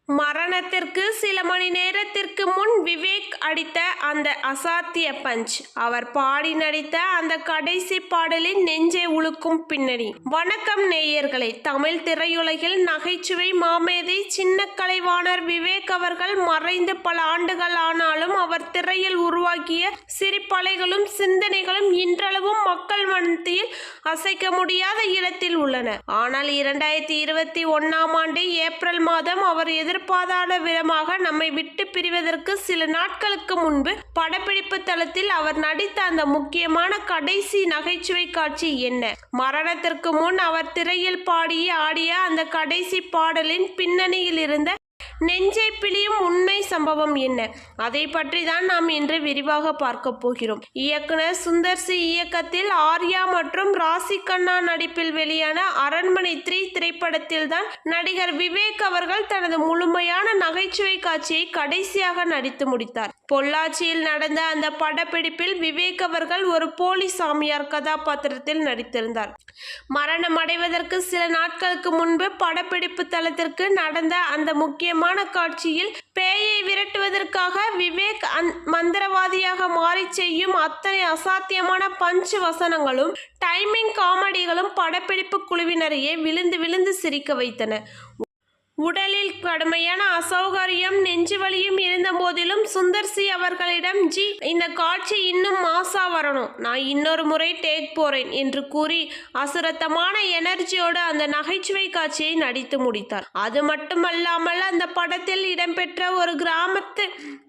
மரணத்திற்கு சில மணி நேரத்திற்கு முன் விவேக் அடித்த அந்த அசாத்திய பஞ்ச், அவர் பாடி நடித்த அந்த கடைசி பாடலின் நெஞ்சை உலுக்கும் பின்னணி. வணக்கம் நேயர்களே. தமிழ் திரையுலகில் நகைச்சுவை மாமேதை சின்ன கலைவாணர் விவேக் அவர்கள் மறைந்து பல ஆண்டுகள் ஆனாலும் அவர் திரையில் உருவாக்கிய சிரிப்பலைகளும் சிந்தனைகளும் இன்றளவும் மக்கள் மனத்தில் அசைக்க முடியாத இடத்தில் உள்ளன. ஆனால் 2021ஆம் ஆண்டு ஏப்ரல் மாதம் அவர் எதிர்பாராத விதமாக நம்மை விட்டு பிரிவதற்கு சில நாட்களுக்கு முன்பு படப்பிடிப்பு தளத்தில் அவர் நடித்த அந்த முக்கியமான கடைசி நகைச்சுவை காட்சி என்ன? மரணத்திற்கு முன் அவர் திரையில் ஆடிய அந்த கடைசி பாடலின் பின்னணியில் இருந்த நெஞ்சை பிழியும் உண்மை சம்பவம் என்ன? அதை பற்றி தான் நாம் இன்று விரிவாக பார்க்க போகிறோம். இயக்குனர் சுந்தர் சி இயக்கத்தில் ஆர்யா மற்றும் ராசி கண்ணா நடிப்பில் வெளியான அரண்மனை 3 திரைப்படத்தில் தான் நடிகர் விவேக் அவர்கள் தனது முழுமையான நகைச்சுவை காட்சியை கடைசியாக நடித்து முடித்தார். பொள்ளாச்சியில் நடந்த அந்த படப்பிடிப்பில் விவேக் அவர்கள் ஒரு போலி சாமியார் கதாபாத்திரத்தில் நடித்திருந்தார். மரணம் அடைவதற்கு சில நாட்களுக்கு முன்பு படப்பிடிப்பு தளத்திற்கு நடந்த அந்த முக்கியமான காட்சியில் பேயை விரட்டுவதற்காக விவேக் மந்திரவாதியாக மாறி செய்யும் அத்தனை அசாத்தியமான பஞ்ச் வசனங்களும் டைமிங் காமெடிகளும் படப்பிடிப்பு குழுவினரையே விழுந்து விழுந்து சிரிக்க வைத்தன. உடலில் கடுமையான அசௌகரியம் நெஞ்சு வலியும் இருந்த போதிலும் சுந்தர் சி அவர்களிடம் இந்த காட்சி இன்னும் மாசா வரணும், நான் இன்னொரு முறை டேக் போறேன் என்று கூறி அசுரத்தமான எனர்ஜியோடு அந்த நகைச்சுவை காட்சியை நடித்து முடித்தார். அது மட்டுமல்லாமல் அந்த படத்தில் இடம்பெற்ற ஒரு கிராமத்து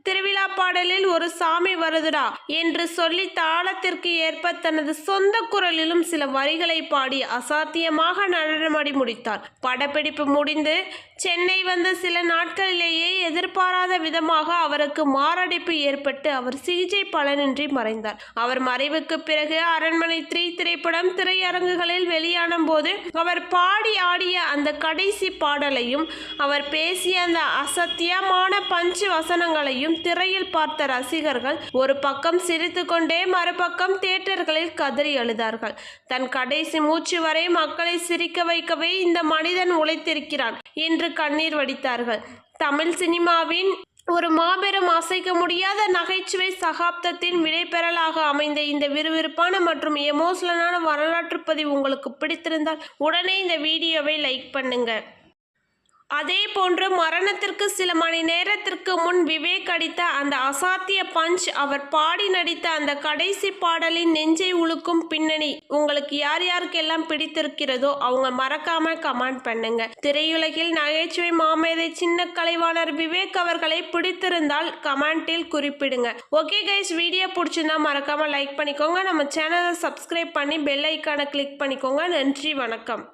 திருவிழா பாடலில் ஒரு சாமி வருதுடா என்று சொல்லி தாளத்திற்கு ஏற்ப தனது சொந்த குரலிலும் சில வரிகளை பாடி அசாத்தியமாக நடனமாடி முடித்தார். படப்பிடிப்பு முடிந்து சென்னை வந்த சில நாட்களிலேயே எதிர்பாராத விதமாக அவருக்கு மாரடைப்பு ஏற்பட்டு அவர் சிகிச்சை பலனின்றி மறைந்தார். அவர் மறைவுக்கு பிறகு அரண்மனை 3 திரைப்படம் திரையரங்குகளில் வெளியான போது அவர் பாடி ஆடிய அந்த கடைசி பாடலையும் அவர் பேசிய அந்த அசத்தியமான பஞ்சு வசனங்களையும் திரையில் பார்த்த ரசிகர்கள் ஒரு பக்கம் சிரித்து கொண்டே மறுபக்கம் தியேட்டர்களில் கதறி அழுதார்கள். தன் கடைசி மூச்சு வரை மக்களை சிரிக்க வைக்கவே இந்த மனிதன் உழைத்திருக்கிறான் என்று கண்ணீர் வடித்தார்கள். தமிழ் சினிமாவின் ஒரு மாபெரும் அசைக்க முடியாத நகைச்சுவை சகாப்தத்தின் விடைபெறலாக அமைந்த இந்த விறுவிறுப்பான மற்றும் எமோஷனலான வரலாற்று பதிவு உங்களுக்கு பிடித்திருந்தால் உடனே இந்த வீடியோவை லைக் பண்ணுங்க. அதே போன்று மரணத்திற்கு சில மணி நேரத்திற்கு முன் விவேக் அடித்த அந்த அசாத்திய பஞ்ச், அவர் பாடி நடித்த அந்த கடைசி பாடலின் நெஞ்சை உலுக்கும் பின்னணி உங்களுக்கு யார் யாருக்கெல்லாம் பிடித்திருக்கிறதோ அவங்க மறக்காம கமெண்ட் பண்ணுங்க. திரையுலகில் நகைச்சுவை மாமேதை சின்ன கலைவாணர் விவேக் அவர்களை பிடித்திருந்தால் கமெண்டில் குறிப்பிடுங்க. ஓகே கைஸ், வீடியோ பிடிச்சிருந்தா மறக்காம லைக் பண்ணிக்கோங்க. நம்ம சேனலை சப்ஸ்கிரைப் பண்ணி பெல் ஐக்கானை கிளிக் பண்ணிக்கோங்க. நன்றி, வணக்கம்.